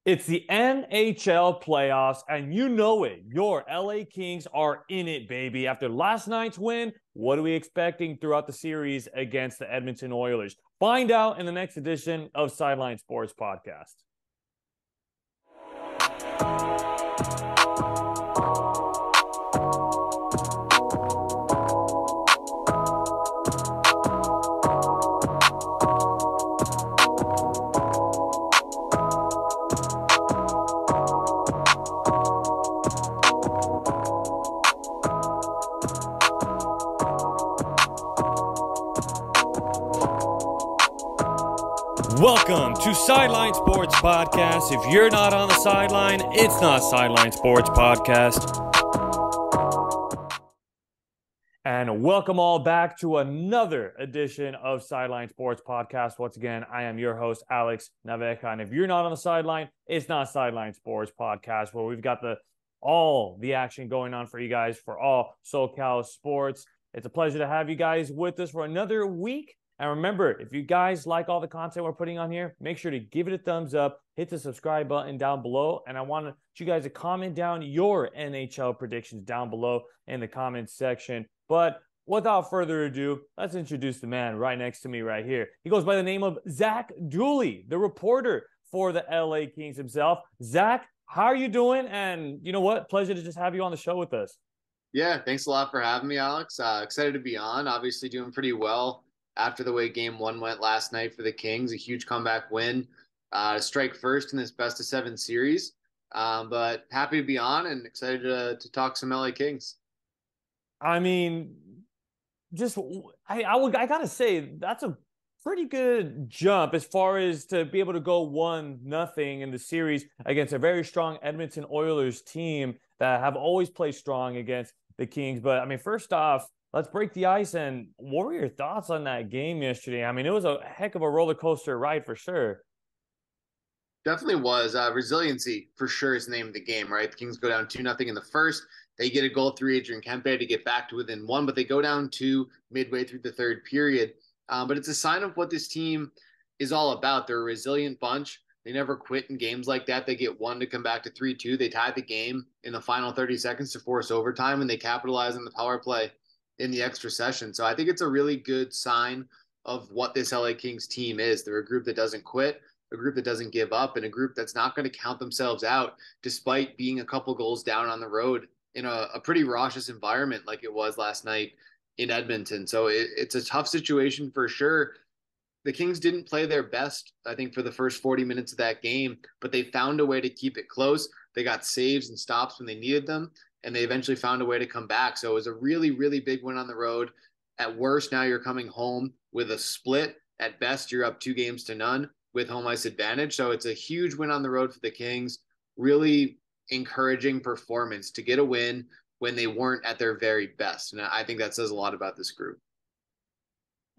It's the NHL playoffs, and you know it. Your LA Kings are in it, baby. After last night's win, what are we expecting throughout the series against the Edmonton Oilers? Find out in the next edition of Sideline Sports Podcast. Welcome to Sideline Sports Podcast. If you're not on the sideline, it's not Sideline Sports Podcast. And welcome all back to another edition of Sideline Sports Podcast. Once again, I am your host, Alex Naveja. And if you're not on the sideline, it's not Sideline Sports Podcast, where we've got all the action going on for you guys for all SoCal sports. It's a pleasure to have you guys with us for another week. And remember, if you guys like all the content we're putting on here, make sure to give it a thumbs up, hit the subscribe button down below. And I want you guys to comment down your NHL predictions down below in the comments section. But without further ado, let's introduce the man right next to me right here. He goes by the name of Zach Dooley, the reporter for the LA Kings himself. Zach, how are you doing? And you know what? Pleasure to just have you on the show with us. Yeah, thanks a lot for having me, Alex. Excited to be on. Obviously doing pretty well after the way game one went last night for the Kings. A huge comeback win to strike first in this best-of-7 series. But happy to be on and excited to talk some LA Kings. I mean, I got to say, that's a pretty good jump as far as to be able to go 1-0 in the series against a very strong Edmonton Oilers team that have always played strong against the Kings. But, I mean, first off, let's break the ice. And what were your thoughts on that game yesterday? I mean, it was a heck of a roller coaster ride for sure. Definitely was. Resiliency, for sure, is the name of the game, right? The Kings go down 2-0 in the first. They get a goal through Adrian Kempe to get back to within one, but they go down 2 midway through the third period. But it's a sign of what this team is all about. They're a resilient bunch. They never quit in games like that. They get one to come back to 3-2. They tie the game in the final 30 seconds to force overtime, and they capitalize on the power play in the extra session. So I think it's a really good sign of what this LA Kings team is. They're a group that doesn't quit, a group that doesn't give up, and a group that's not going to count themselves out despite being a couple goals down on the road in a pretty raucous environment like it was last night in Edmonton. So it's a tough situation for sure. The Kings didn't play their best, I think, for the first 40 minutes of that game, but they found a way to keep it close. They got saves and stops when they needed them, and they eventually found a way to come back. So it was a really, really big win on the road. At worst, now you're coming home with a split. At best, you're up 2-0 with home ice advantage. So it's a huge win on the road for the Kings. Really encouraging performance to get a win when they weren't at their very best. And I think that says a lot about this group.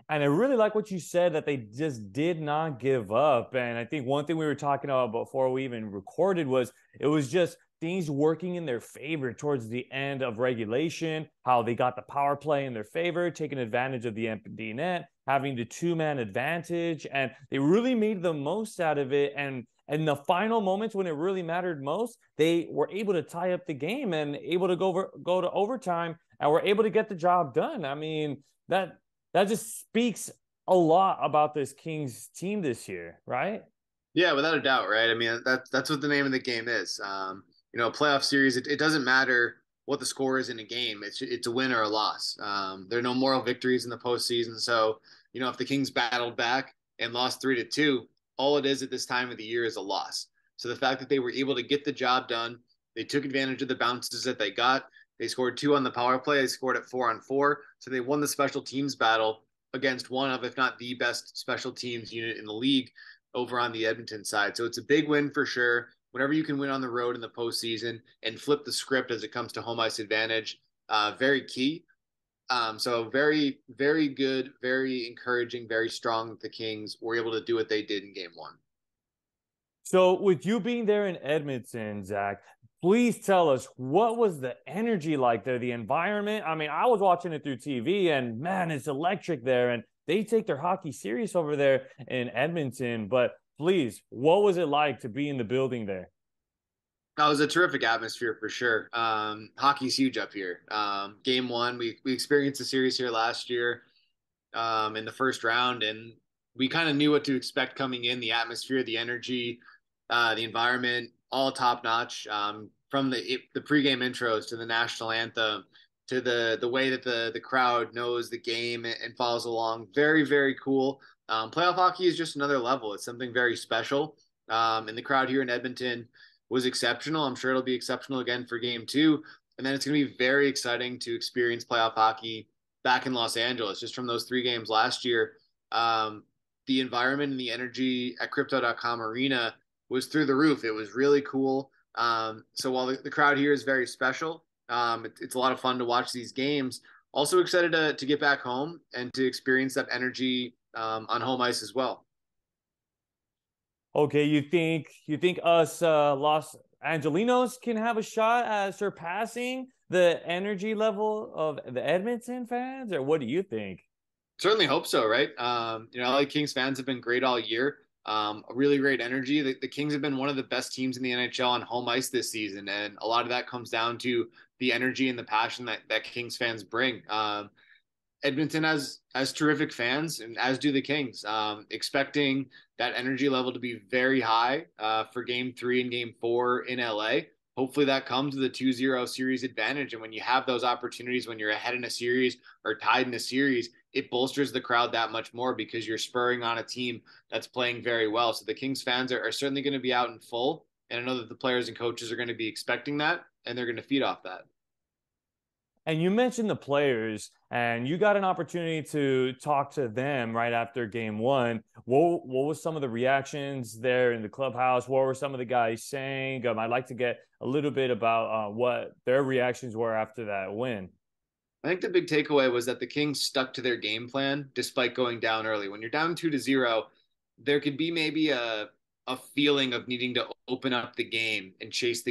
And I really like what you said, that they just did not give up. And I think one thing we were talking about before we even recorded was it was just things working in their favor towards the end of regulation, how they got the power play in their favor, taking advantage of the empty net, having the two-man advantage, and they really made the most out of it. And in the final moments when it really mattered most, they were able to tie up the game and able to go to overtime, and were able to get the job done. I mean, that just speaks a lot about this Kings team this year, right? Yeah, without a doubt, right? I mean, that's what the name of the game is. A playoff series, it doesn't matter what the score is in a game. It's a win or a loss. There are no moral victories in the postseason. So, if the Kings battled back and lost 3-2, all it is at this time of the year is a loss. So the fact that they were able to get the job done, they took advantage of the bounces that they got. They scored 2 on the power play. They scored at 4-on-4. So they won the special teams battle against one of, if not the best special teams unit in the league over on the Edmonton side. So it's a big win for sure. Whenever you can win on the road in the postseason and flip the script as it comes to home ice advantage, very key. So very, very good, very encouraging, very strong that the Kings were able to do what they did in game one. So with you being there in Edmonton, Zach, please tell us, what was the energy like there, the environment? I mean, I was watching it through TV, and man, it's electric there. And they take their hockey serious over there in Edmonton. But please, what was it like to be in the building there? That was a terrific atmosphere for sure. Hockey's huge up here. Game one, we experienced the series here last year in the first round, and we kind of knew what to expect coming in. The atmosphere, the energy, the environment, all top notch. From the pregame intros to the national anthem to the way that the crowd knows the game and follows along. Very, very cool. Playoff hockey is just another level. It's something very special. And the crowd here in Edmonton was exceptional. I'm sure it'll be exceptional again for game two. And then it's going to be very exciting to experience playoff hockey back in Los Angeles, just from those 3 games last year. The environment and the energy at crypto.com arena was through the roof. It was really cool. So while the crowd here is very special, it's a lot of fun to watch these games. Also excited to get back home and to experience that energy on home ice as well. Okay, you think us Los Angelinos can have a shot at surpassing the energy level of the Edmonton fans, or what do you think? Certainly hope so, right? LA Kings fans have been great all year. A really great energy. The Kings have been one of the best teams in the NHL on home ice this season, and a lot of that comes down to the energy and the passion that Kings fans bring. Edmonton has terrific fans, and as do the Kings. Expecting that energy level to be very high for Game 3 and Game 4 in LA. Hopefully that comes with a 2-0 series advantage. And when you have those opportunities, when you're ahead in a series or tied in a series, it bolsters the crowd that much more because you're spurring on a team that's playing very well. So the Kings fans are certainly going to be out in full. And I know that the players and coaches are going to be expecting that, and they're going to feed off that. And you mentioned the players, and you got an opportunity to talk to them right after game one. What was some of the reactions there in the clubhouse? What were some of the guys saying? I'd like to get a little bit about what their reactions were after that win. I think the big takeaway was that the Kings stuck to their game plan despite going down early. When you're down 2-0, there could be maybe a feeling of needing to open up the game and chase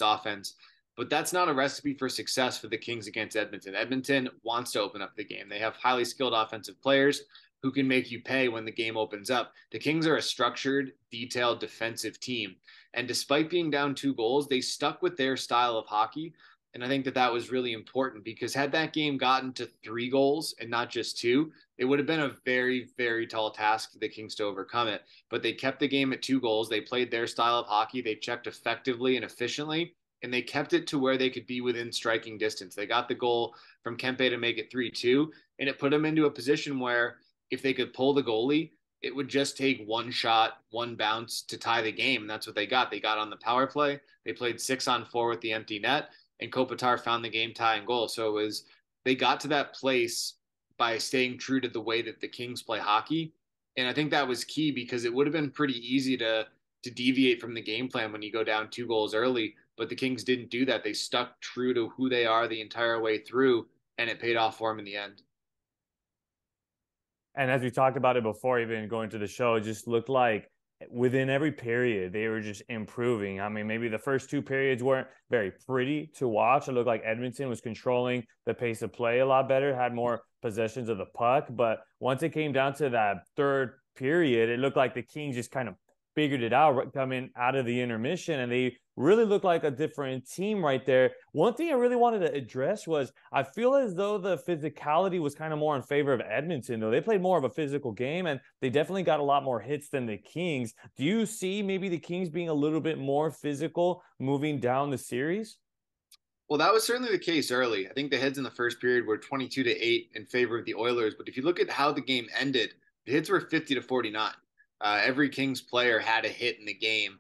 offense. But that's not a recipe for success for the Kings against Edmonton. Edmonton wants to open up the game. They have highly skilled offensive players who can make you pay when the game opens up. The Kings are a structured, detailed defensive team. And despite being down 2 goals, they stuck with their style of hockey. And I think that was really important because had that game gotten to 3 goals and not just 2, it would have been a very, very tall task for the Kings to overcome it. But they kept the game at 2 goals. They played their style of hockey. They checked effectively and efficiently, and they kept it to where they could be within striking distance. They got the goal from Kempe to make it 3-2, and it put them into a position where if they could pull the goalie, it would just take 1 shot, 1 bounce to tie the game. And that's what they got. They got on the power play. They played 6-on-4 with the empty net, and Kopitar found the game tying goal. So they got to that place by staying true to the way that the Kings play hockey. And I think that was key because it would have been pretty easy to deviate from the game plan when you go down 2 goals early. But the Kings didn't do that. They stuck true to who they are the entire way through, and it paid off for them in the end. And as we talked about it before even going to the show, it just looked like within every period, they were just improving. I mean, maybe the first 2 periods weren't very pretty to watch. It looked like Edmonton was controlling the pace of play a lot better, had more possessions of the puck. But once it came down to that 3rd period, it looked like the Kings just kind of figured it out coming out of the intermission, and they really looked like a different team right there. One thing I really wanted to address was I feel as though the physicality was kind of more in favor of Edmonton, though. They played more of a physical game, and they definitely got a lot more hits than the Kings. Do you see maybe the Kings being a little bit more physical moving down the series? Well, that was certainly the case early. I think the hits in the first period were 22-8 in favor of the Oilers. But if you look at how the game ended, the hits were 50-49. Every Kings player had a hit in the game.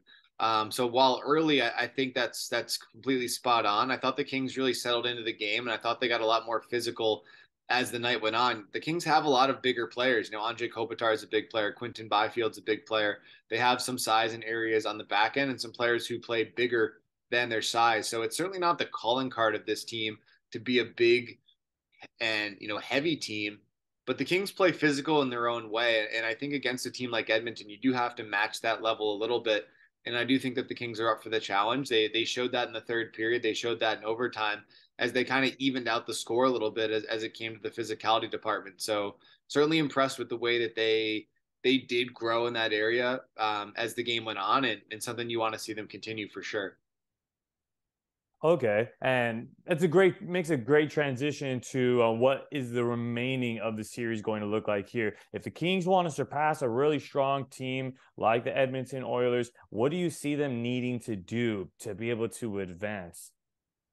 So while early, I think that's completely spot on. I thought the Kings really settled into the game, and I thought they got a lot more physical as the night went on. The Kings have a lot of bigger players. Andrei Kopitar is a big player. Quinton Byfield's a big player. They have some size in areas on the back end and some players who play bigger than their size. So it's certainly not the calling card of this team to be a big and heavy team. But the Kings play physical in their own way. And I think against a team like Edmonton, you do have to match that level a little bit. And I do think that the Kings are up for the challenge. They showed that in the 3rd period. They showed that in overtime as they kind of evened out the score a little bit as it came to the physicality department. So certainly impressed with the way that they they did grow in that area as the game went on, and something you want to see them continue for sure. Okay, and makes a great transition to what is the remaining of the series going to look like here. If the Kings want to surpass a really strong team like the Edmonton Oilers, what do you see them needing to do to be able to advance?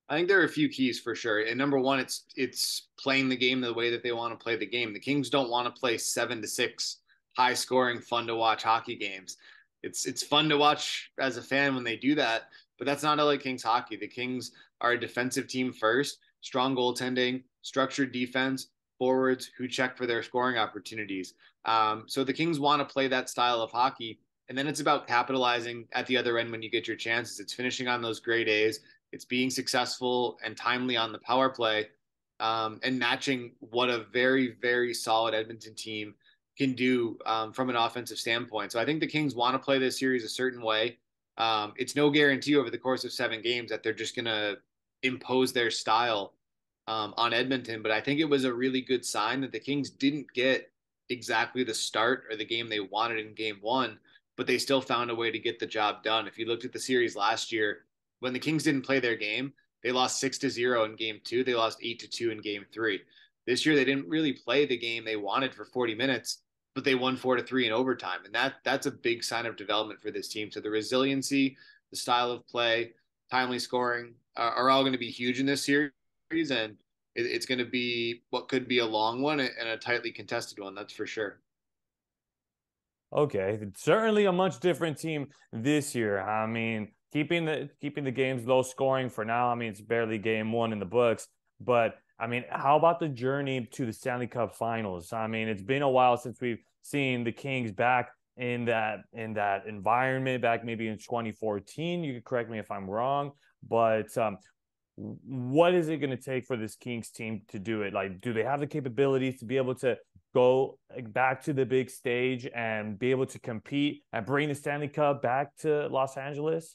I think there are a few keys for sure. And number one, it's playing the game the way that they want to play the game. The Kings don't want to play 7-6 high scoring, fun to watch hockey games. It's fun to watch as a fan when they do that, but that's not LA Kings hockey. The Kings are a defensive team first, strong goaltending, structured defense, forwards who check for their scoring opportunities. So the Kings want to play that style of hockey. And then it's about capitalizing at the other end when you get your chances. It's finishing on those great A's. It's being successful and timely on the power play, and matching what a very, very solid Edmonton team can do from an offensive standpoint. So I think the Kings want to play this series a certain way. It's no guarantee over the course of 7 games that they're just going to impose their style on Edmonton. But I think it was a really good sign that the Kings didn't get exactly the start or the game they wanted in game 1, but they still found a way to get the job done. If you looked at the series last year, when the Kings didn't play their game, they lost 6-0 in game 2. They lost 8-2 in game 3. This year, they didn't really play the game they wanted for 40 minutes, but they won 4-3 in overtime. And that's a big sign of development for this team. So the resiliency, the style of play, timely scoring are all going to be huge in this series. And it's going to be what could be a long one and a tightly contested one. That's for sure. Okay, certainly a much different team this year. I mean, keeping the games low scoring for now. I mean, it's barely game 1 in the books, but I mean, how about the journey to the Stanley Cup Finals? I mean, it's been a while since we've seen the Kings back in that environment, back maybe in 2014. You could correct me if I'm wrong, but what is it going to take for this Kings team to do it? Like, do they have the capabilities to be able to go back to the big stage and be able to compete and bring the Stanley Cup back to Los Angeles?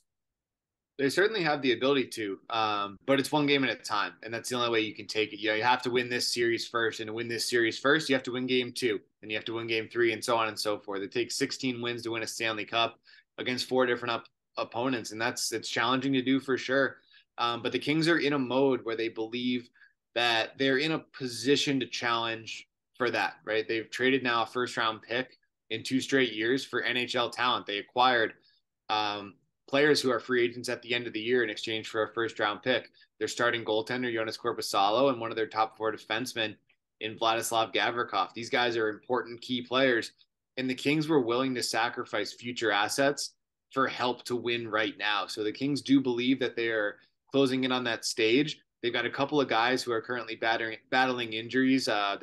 They certainly have the ability to, but it's one game at a time, and that's the only way you can take it. You have to win this series first, and to win this series first, you have to win game 2, and you have to win game 3, and so on and so forth. It takes 16 wins to win a Stanley Cup against 4 different opponents, and it's challenging to do for sure. But the Kings are in a mode where they believe that they're in a position to challenge for that, right? They've traded now a first-round pick in 2 straight years for NHL talent. They acquired players who are free agents at the end of the year in exchange for a first-round pick. Their starting goaltender, Jonas Korpisalo, and one of their top 4 defensemen in Vladislav Gavrikov. These guys are important key players, and the Kings were willing to sacrifice future assets for help to win right now. So the Kings do believe that they are closing in on that stage. They've got a couple of guys who are currently battling injuries. Their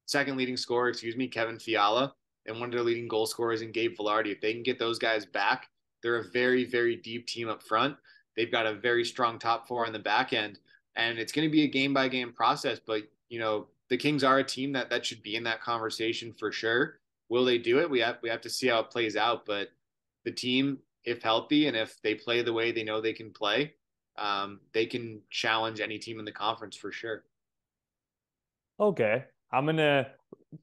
second leading scorer, Kevin Fiala, and one of their leading goal scorers in Gabe Vilardi. If they can get those guys back, they're a very, very deep team up front. They've got a very strong top 4 on the back end, and it's going to be a game-by-game process. But, the Kings are a team that should be in that conversation for sure. Will they do it? We have to see how it plays out. But the team, if healthy and if they play the way they know they can play, they can challenge any team in the conference for sure. Okay, I'm gonna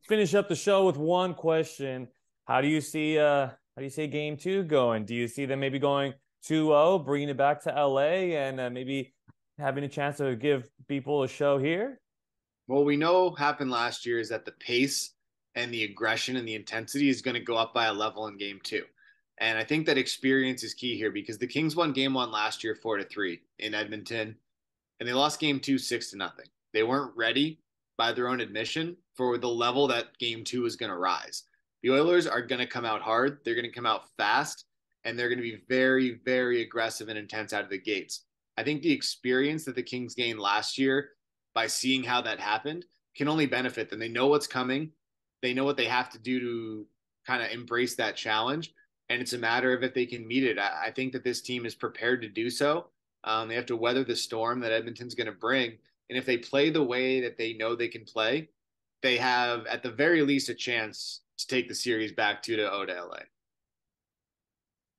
finish up the show with one question. How do you see game 2 going? Do you see them maybe going 2-0, bringing it back to LA, and maybe having a chance to give people a show here? What we know happened last year is that the pace and the aggression and the intensity is going to go up by a level in game 2. And I think that experience is key here because the Kings won game 1 last year 4-3 in Edmonton, and they lost game 2 6-0. They weren't ready, by their own admission, for the level that game 2 is going to rise. The Oilers are going to come out hard. They're going to come out fast, and they're going to be very, very aggressive and intense out of the gates. I think the experience that the Kings gained last year by seeing how that happened can only benefit them. They know what's coming. They know what they have to do to kind of embrace that challenge, and it's a matter of if they can meet it. I think that this team is prepared to do so. They have to weather the storm that Edmonton's going to bring, and if they play the way that they know they can play, they have, at the very least, a chance to take the series back 2-0 to LA.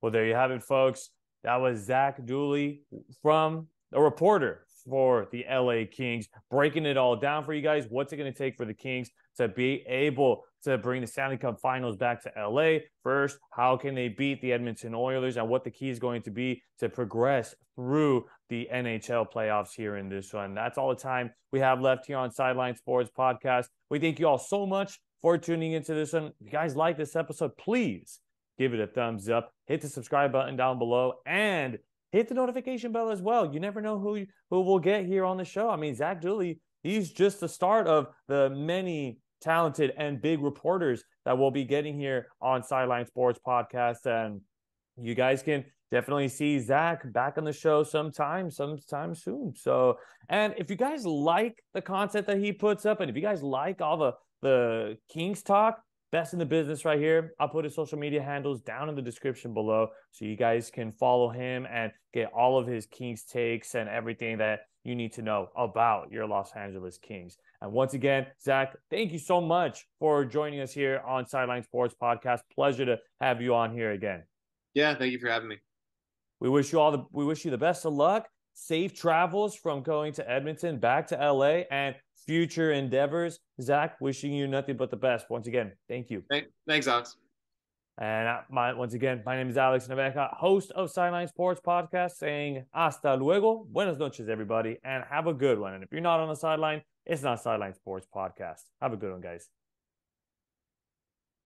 Well, there you have it, folks. That was Zach Dooley, from a reporter for the LA Kings, breaking it all down for you guys. What's it going to take for the Kings to be able to bring the Stanley Cup Finals back to LA. First, how can they beat the Edmonton Oilers, and what the key is going to be to progress through the NHL playoffs here in this one. That's all the time we have left here on Sideline Sports Podcast. We thank you all so much for tuning into this one. If you guys like this episode, please give it a thumbs up, hit the subscribe button down below, and hit the notification bell as well. You never know who we'll get here on the show. I mean, Zach Dooley, he's just the start of the many talented and big reporters that we'll be getting here on Sideline Sports Podcast. And you guys can definitely see Zach back on the show sometime soon. So, and if you guys like the content that he puts up, and if you guys like all the Kings talk, best in the business right here. I'll put his social media handles down in the description below so you guys can follow him and get all of his Kings takes and everything that you need to know about your Los Angeles Kings. And once again, Zach, thank you so much for joining us here on Sideline Sports Podcast. Pleasure to have you on here again. Yeah, thank you for having me. We wish you the best of luck. Safe travels from going to Edmonton back to LA and future endeavors. Zach, wishing you nothing but the best. Once again, thank you. Thanks, Alex. And once again, my name is Alex Naveja, host of Sideline Sports Podcast, saying hasta luego, buenas noches, everybody, and have a good one. And if you're not on the sideline, it's not Sideline Sports Podcast. Have a good one, guys.